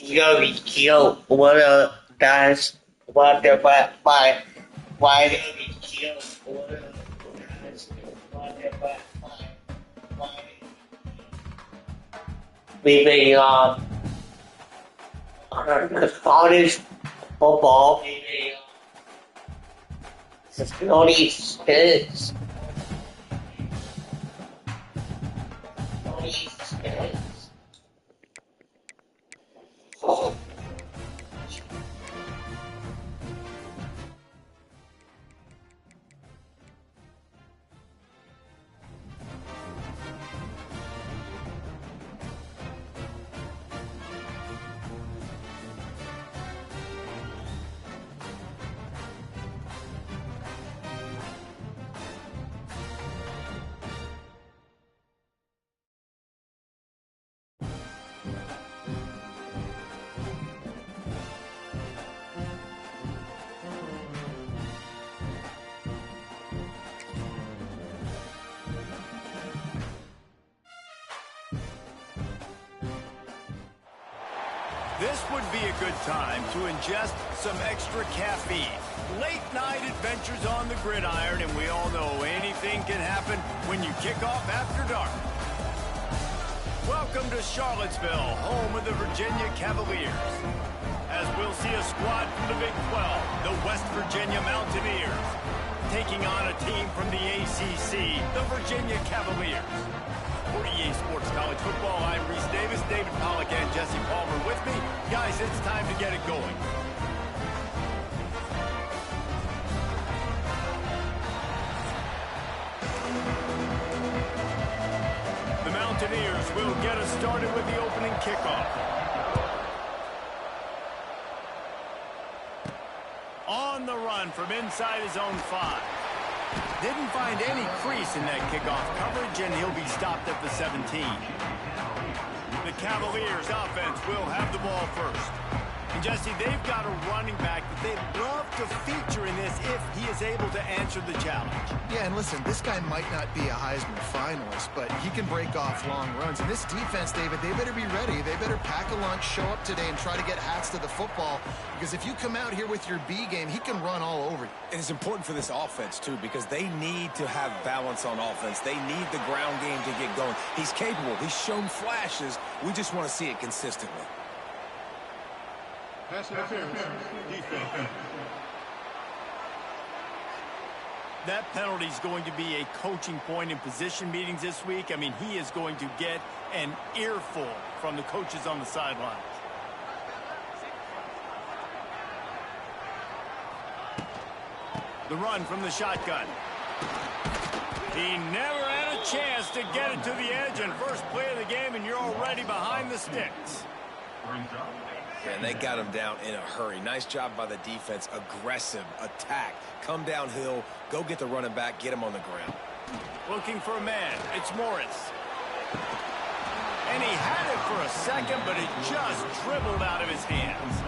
Yo, yo, what up, guys? What the why did we kill? What up, guys? What the why we be the college football. We be all these kids, all these kids. Oh. This would be a good time to ingest some extra caffeine. Late night adventures on the gridiron, and we all know anything can happen when you kick off after dark. Welcome to Charlottesville, home of the Virginia Cavaliers. As we'll see a squad from the Big 12, the West Virginia Mountaineers, taking on a team from the ACC, the Virginia Cavaliers. For EA Sports College Football, I'm Reese Davis, David Pollack, and Jesse Palmer with me. Guys, it's time to get it going. The Mountaineers will get us started with the opening kickoff. On the run from inside his own 5. Didn't find any crease in that kickoff coverage, and he'll be stopped at the 17. The Cavaliers offense will have the ball first. And Jesse, they've got a running back that they'd love to feature in this if he is able to answer the challenge. Yeah, and listen, this guy might not be a Heisman finalist, but he can break off long runs. And this defense, David, they better be ready. They better pack a lunch, show up today, and try to get hats to the football. Because if you come out here with your B game, he can run all over you. And it's important for this offense, too, because they need to have balance on offense. They need the ground game to get going. He's capable. He's shown flashes. We just want to see it consistently. That penalty is going to be a coaching point in position meetings this week. I mean, he is going to get an earful from the coaches on the sidelines. The run from the shotgun. He never had a chance to get it to the edge, and first play of the game, and you're already behind the sticks. And they got him down in a hurry. Nice job by the defense. Aggressive attack. Come downhill. Go get the running back. Get him on the ground. Looking for a man. It's Morris. And he had it for a second, but it just dribbled out of his hands.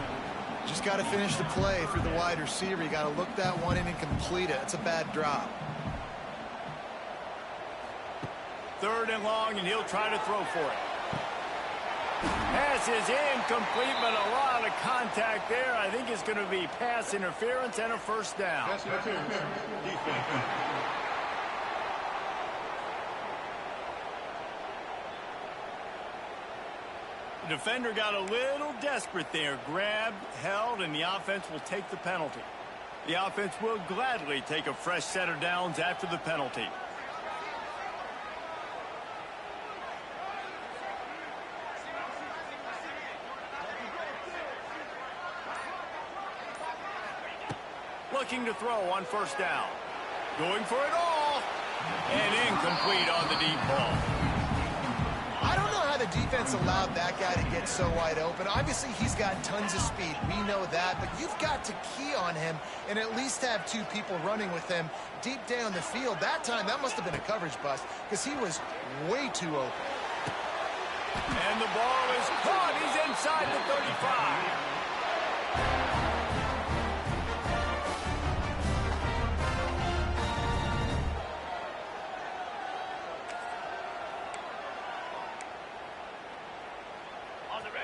Just got to finish the play through the wide receiver. You got to look that one in and complete it. It's a bad drop. 3rd and long, and he'll try to throw for it. Pass is incomplete, but a lot of contact there. I think it's going to be pass interference and a first down. The defender got a little desperate there. Grabbed, held, and the offense will take the penalty. The offense will gladly take a fresh set of downs after the penalty. Looking to throw on first down. Going for it all. And incomplete on the deep ball. I don't know how the defense allowed that guy to get so wide open. Obviously, he's got tons of speed. We know that. But you've got to key on him and at least have 2 people running with him deep down the field. That time, that must have been a coverage bust because he was way too open. And the ball is caught. He's inside the 35.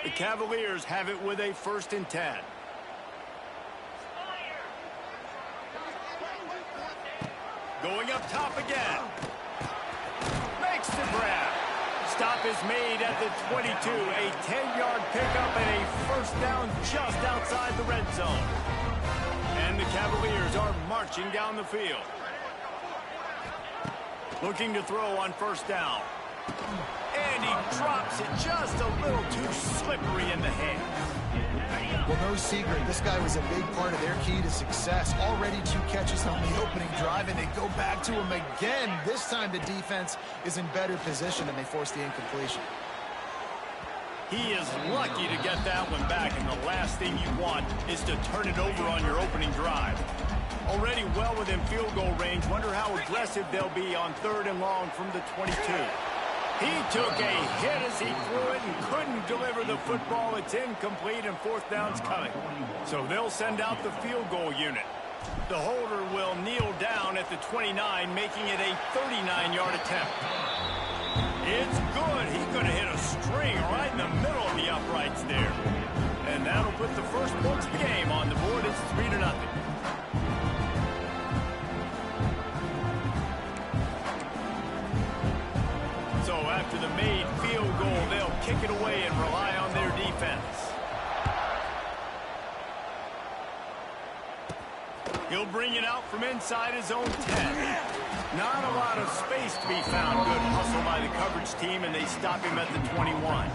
The Cavaliers have it with a 1st and 10. Going up top again. Makes the grab. Stop is made at the 22. A 10-yard pickup and a 1st down just outside the red zone. And the Cavaliers are marching down the field. Looking to throw on 1st down. And he drops it just a little too slippery in the hands. Well, no secret, this guy was a big part of their key to success. Already 2 catches on the opening drive, and they go back to him again. This time the defense is in better position, and they force the incompletion. He is lucky to get that one back, and the last thing you want is to turn it over on your opening drive. Already well within field goal range. Wonder how aggressive they'll be on 3rd and long from the 22. He took a hit as he threw it and couldn't deliver the football. It's incomplete and 4th down's coming. So they'll send out the field goal unit. The holder will kneel down at the 29, making it a 39-yard attempt. It's good. He could have hit a string right in the middle of the uprights there. And that'll put the first points of the game on the board. It's 3-0. So after the made field goal, they'll kick it away and rely on their defense. He'll bring it out from inside his own 10. Not a lot of space to be found. Good hustle by the coverage team, and they stop him at the 21.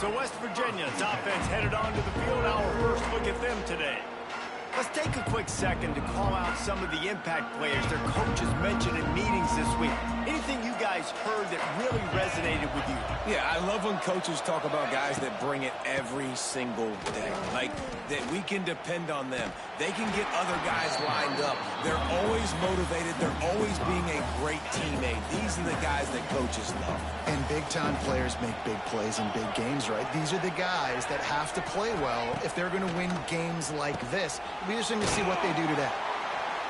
So West Virginia's offense headed onto the field. Our first look at them today. Let's take a quick second to call out some of the impact players their coaches mentioned in meetings this week. Anything you guys heard that really resonated with you? Yeah, I love when coaches talk about guys that bring it every single day. Like, that we can depend on them. They can get other guys lined up. They're always motivated. They're always being a great teammate. These are the guys that coaches love. And big-time players make big plays in big games, right? These are the guys that have to play well if they're going to win games like this. It'll be interesting to see what they do today.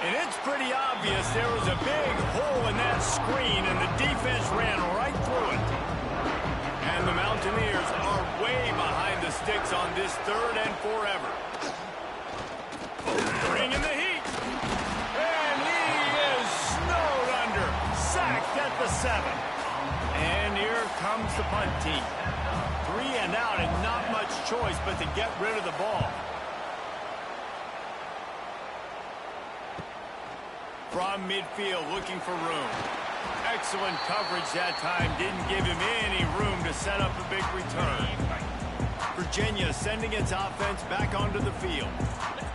And it's pretty obvious there was a big hole in that screen, and the defense ran right through it. And the Mountaineers are way behind the sticks on this 3rd and forever. Bringing the heat. And he is snowed under. Sacked at the 7. And here comes the punt team. 3 and out, and not much choice but to get rid of the ball. From midfield, looking for room. Excellent coverage that time. Didn't give him any room to set up a big return. Virginia sending its offense back onto the field.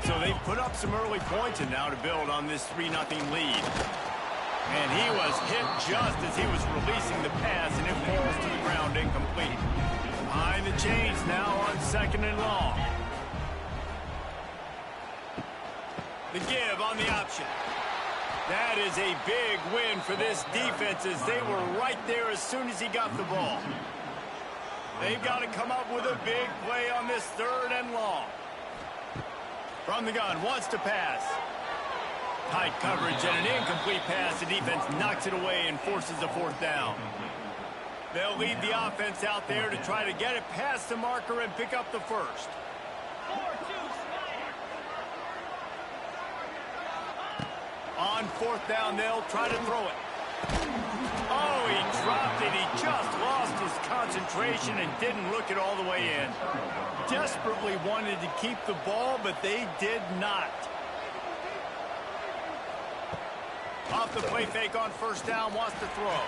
So they put up some early points, and now to build on this 3-0 lead. And he was hit just as he was releasing the pass, and it falls to the ground incomplete. Behind the chains now on 2nd and long. The give on the option. That is a big win for this defense, as they were right there as soon as he got the ball. They've got to come up with a big play on this 3rd and long. From the gun, wants to pass. Tight coverage and an incomplete pass. The defense knocks it away and forces a 4th down. They'll lead the offense out there to try to get it past the marker and pick up the 1st. On 4th down, they'll try to throw it. Oh, he dropped it. He just lost his concentration and didn't look it all the way in. Desperately wanted to keep the ball, but they did not. Off the play fake on 1st down, wants to throw.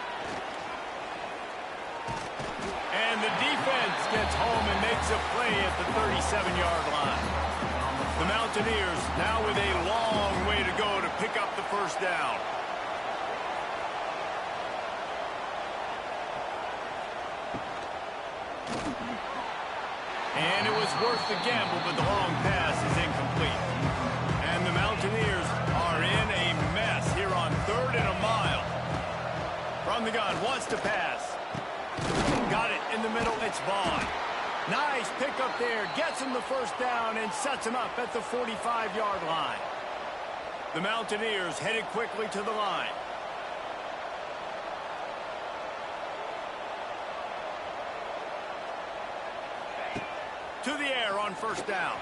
And the defense gets home and makes a play at the 37-yard line. The Mountaineers now with a long way to go to pick up the 1st down. And it was worth the gamble, but the long pass is incomplete. And the Mountaineers are in a mess here on 3rd and a mile. From the gun, wants to pass. Got it in the middle, it's Vaughn. Nice pickup there, gets him the 1st down and sets him up at the 45-yard line. The Mountaineers headed quickly to the line. To the air on first down.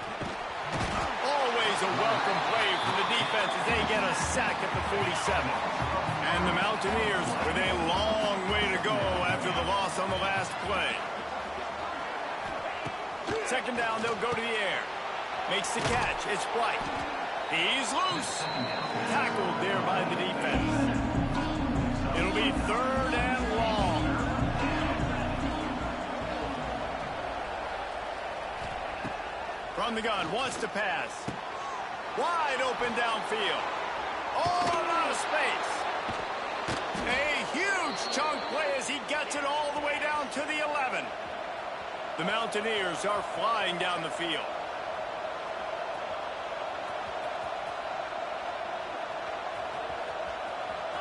Always a welcome play from the defense as they get a sack at the 47. And the Mountaineers with a long way to go after the loss on the last play. Second down, they'll go to the air. Makes the catch. It's Bright. He's loose. Tackled there by the defense. It'll be third and long. From the gun, wants to pass. Wide open downfield. All out of space. A huge chunk play as he gets it all the way down to the 11. The Mountaineers are flying down the field.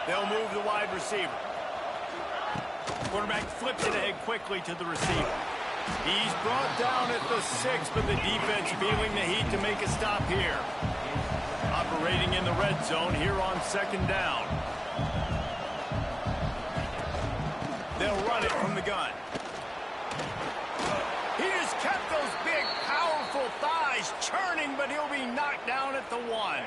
They'll move the wide receiver. Quarterback flips it ahead quickly to the receiver. He's brought down at the 6, but the defense feeling the heat to make a stop here. Operating in the red zone here on second down. They'll run it from the gun. He just kept those big, powerful thighs churning, but he'll be knocked down at the 1.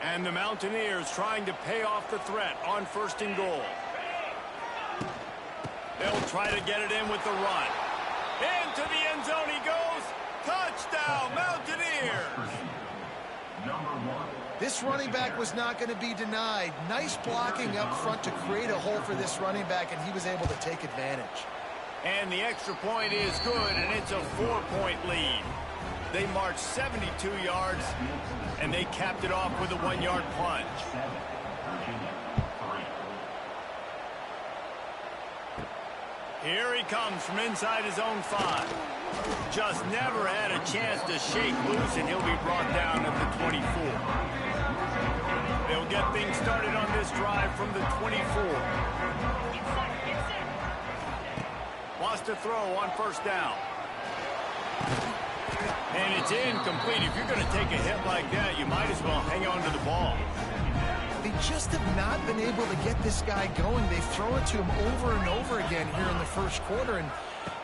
And the Mountaineers trying to pay off the threat on first and goal. They'll try to get it in with the run. Into the end zone he goes. Touchdown, Mountaineers! This running back was not going to be denied. Nice blocking up front to create a hole for this running back, and he was able to take advantage. And the extra point is good, and it's a 4-point lead. They marched 72 yards, and they capped it off with a 1-yard plunge. Here he comes from inside his own 5. Just never had a chance to shake loose, and he'll be brought down at the 24. They'll get things started on this drive from the 24. Wants to throw on first down. And it's incomplete. If you're going to take a hit like that, you might as well hang on to the ball. They just have not been able to get this guy going. They've thrown it to him over and over again here in the first quarter, and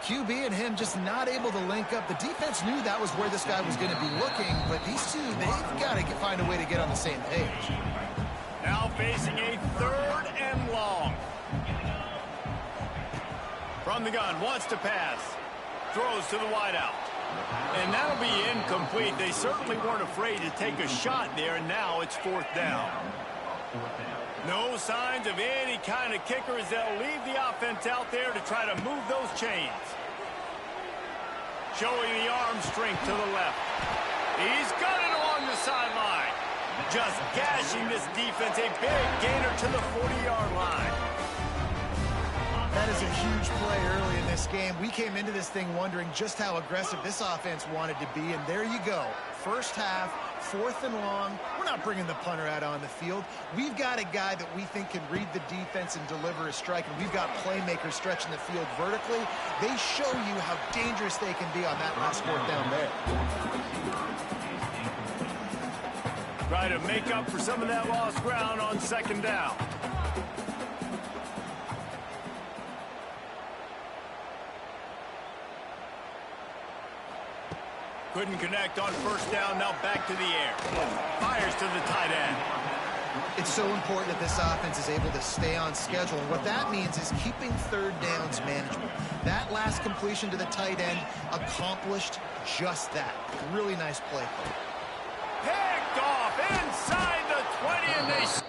QB and him just not able to link up. The defense knew that was where this guy was going to be looking, but these two, they've got to find a way to get on the same page. Now facing a third and long. From the gun, wants to pass. Throws to the wideout. And that'll be incomplete. They certainly weren't afraid to take a shot there, and now it's fourth down. No signs of any kind of kicker as they'll leave the offense out there to try to move those chains. Showing the arm strength to the left. He's got it along the sideline. Just gashing this defense. A big gainer to the 40-yard line. That is a huge play early in this game. We came into this thing wondering just how aggressive this offense wanted to be, and there you go. First half, fourth and long. We're not bringing the punter out on the field. We've got a guy that we think can read the defense and deliver a strike, and we've got playmakers stretching the field vertically. They show you how dangerous they can be on that last fourth down there. Try to make up for some of that lost ground on second down. Couldn't connect on first down, now back to the air. Fires to the tight end. It's so important that this offense is able to stay on schedule, and what that means is keeping third downs manageable. That last completion to the tight end accomplished just that. Really nice play. Picked off inside the 20, and they...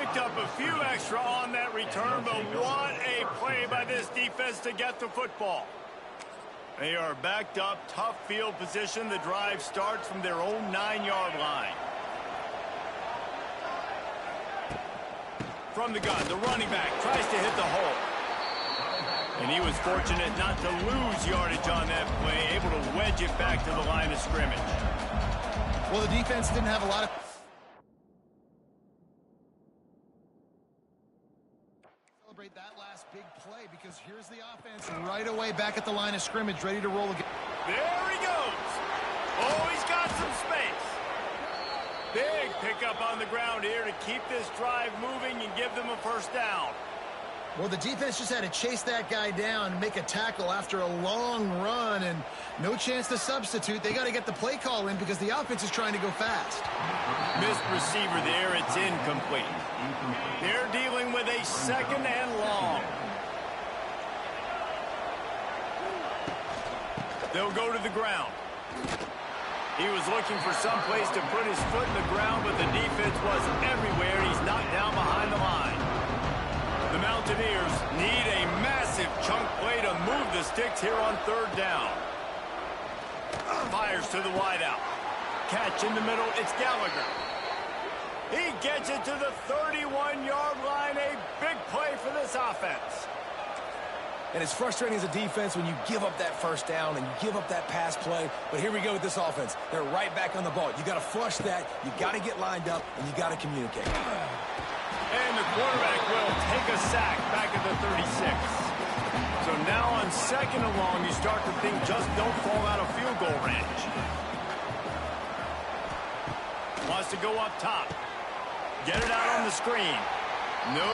Picked up a few extra on that return, but what a play by this defense to get the football. They are backed up, tough field position. The drive starts from their own 9-yard line. From the gun, the running back tries to hit the hole. And he was fortunate not to lose yardage on that play, able to wedge it back to the line of scrimmage. Well, the defense didn't have a lot of... Celebrate that last big play, because here's the offense right away back at the line of scrimmage, ready to roll again. There he goes. Oh, he's got some space. Big pickup on the ground here to keep this drive moving and give them a first down. Well, the defense just had to chase that guy down and make a tackle after a long run, and no chance to substitute. They got to get the play call in because the offense is trying to go fast. Missed receiver there. It's incomplete. They're dealing with a second and long. They'll go to the ground. He was looking for some place to put his foot in the ground, but the defense was everywhere. He's knocked down behind the line. The Mountaineers need a massive chunk play to move the sticks here on third down. Fires to the wideout. Catch in the middle. It's Gallagher. He gets it to the 31-yard line. A big play for this offense. And it's frustrating as a defense when you give up that first down and you give up that pass play. But here we go with this offense. They're right back on the ball. You got to flush that. You got to get lined up, and you got to communicate. And the quarterback will take a sack back at the 36. So now on second and long, you start to think just don't fall out of field goal range. Wants to go up top. Get it out on the screen. No.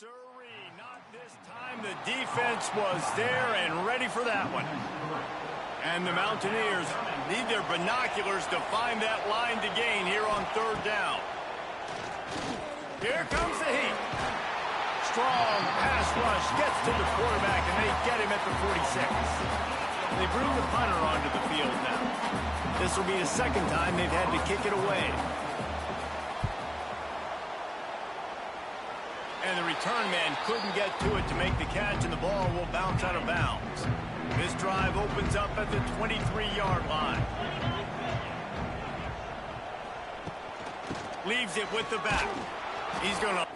Sirree, not this time. The defense was there and ready for that one. And the Mountaineers need their binoculars to find that line to gain here on third down. Here comes the heat. Strong pass rush gets to the quarterback, and they get him at the 46. They bring the punter onto the field now. This will be the second time they've had to kick it away. And the return man couldn't get to it to make the catch, and the ball will bounce out of bounds. This drive opens up at the 23-yard line. Leaves it with the back. He's going to...